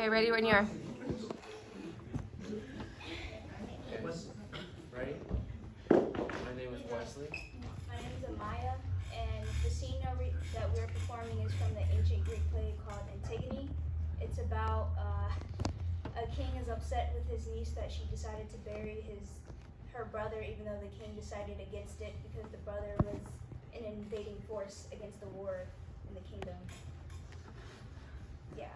Okay, ready when you are. Ready? My name is Wesley. My name is Amaya, and the scene that we're performing is from the ancient Greek play called Antigone. It's about a king is upset with his niece that she decided to bury her brother, even though the king decided against it because the brother was an invading force against the war in the kingdom. Yeah.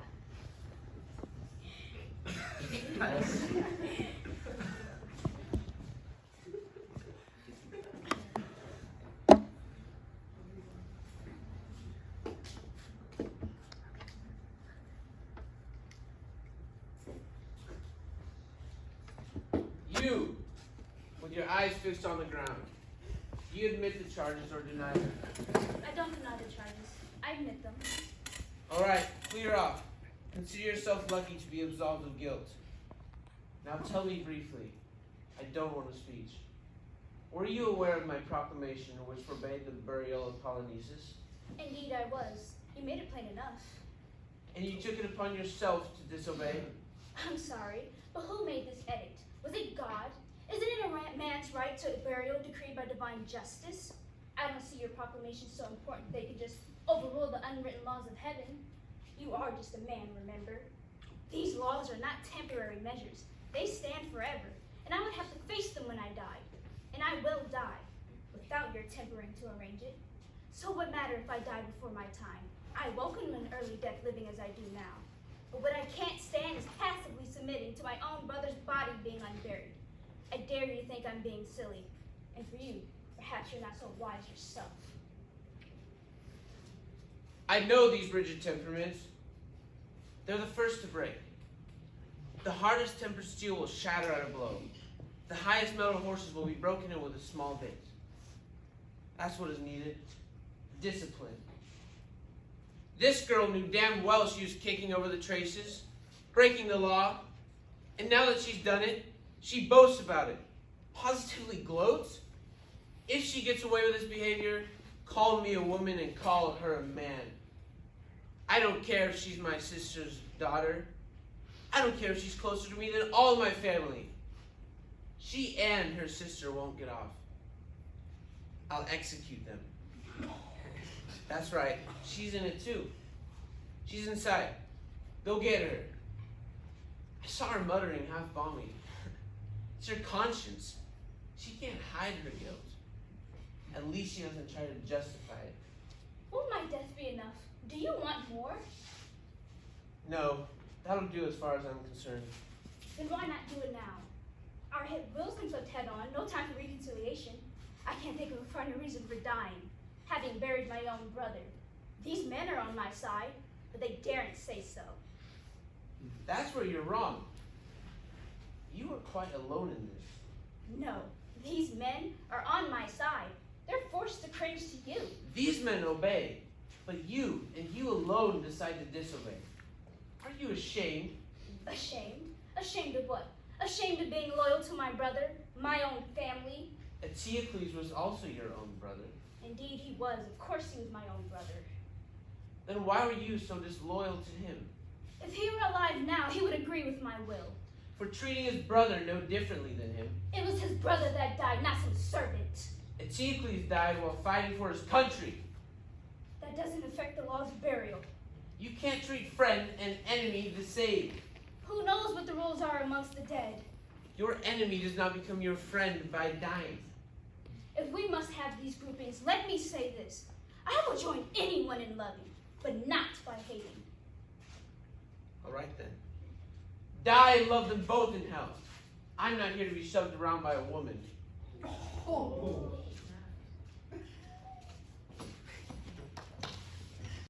You, with your eyes fixed on the ground, do you admit the charges or deny them? I don't deny the charges. I admit them. All right, clear off. Consider yourself lucky to be absolved of guilt. Now tell me briefly. I don't want a speech. Were you aware of my proclamation which forbade the burial of Polyneices? Indeed, I was. You made it plain enough. And you took it upon yourself to disobey? I'm sorry, but who made this edict? Was it God? Isn't it a man's right to burial decreed by divine justice? I don't see your proclamation so important they could just overrule the unwritten laws of heaven. You are just a man, remember? These laws are not temporary measures. They stand forever, and I would have to face them when I died. And I will die, without your tempering to arrange it. So what matter if I die before my time? I welcome an early death living as I do now. But what I can't stand is passively submitting to my own brother's body being unburied. I dare you to think I'm being silly. And for you, perhaps you're not so wise yourself. I know these rigid temperaments. They're the first to break. The hardest tempered steel will shatter at a blow. The highest metal horses will be broken in with a small bit. That's what is needed. Discipline. This girl knew damn well she was kicking over the traces, breaking the law, and now that she's done it, she boasts about it, positively gloats. If she gets away with this behavior, call me a woman and call her a man. I don't care if she's my sister's daughter. I don't care if she's closer to me than all of my family. She and her sister won't get off. I'll execute them. That's right, she's in it too. She's inside. Go get her. I saw her muttering, half bombing. It's her conscience. She can't hide her guilt. At least she doesn't try to justify it. Will my death be enough? Do you want more? No, that'll do as far as I'm concerned. Then why not do it now? Our wills been flipped head on, no time for reconciliation. I can't think of a funny reason for dying, having buried my own brother. These men are on my side, but they daren't say so. That's where you're wrong. You are quite alone in this. No, these men are on my side. They're forced to cringe to you. These men obey, but you and you alone decide to disobey. Are you ashamed? Ashamed? Ashamed of what? Ashamed of being loyal to my brother, my own family? Eteocles was also your own brother. Indeed he was. Of course he was my own brother. Then why were you so disloyal to him? If he were alive now, he would agree with my will. For treating his brother no differently than him. It was his brother that died, not some servant. Eteocles died while fighting for his country. That doesn't affect the laws of burial. You can't treat friend and enemy the same. Who knows what the rules are amongst the dead? Your enemy does not become your friend by dying. If we must have these groupings, let me say this. I will join anyone in loving, but not by hating. All right then. Die and love them both in hell. I'm not here to be shoved around by a woman. Oh.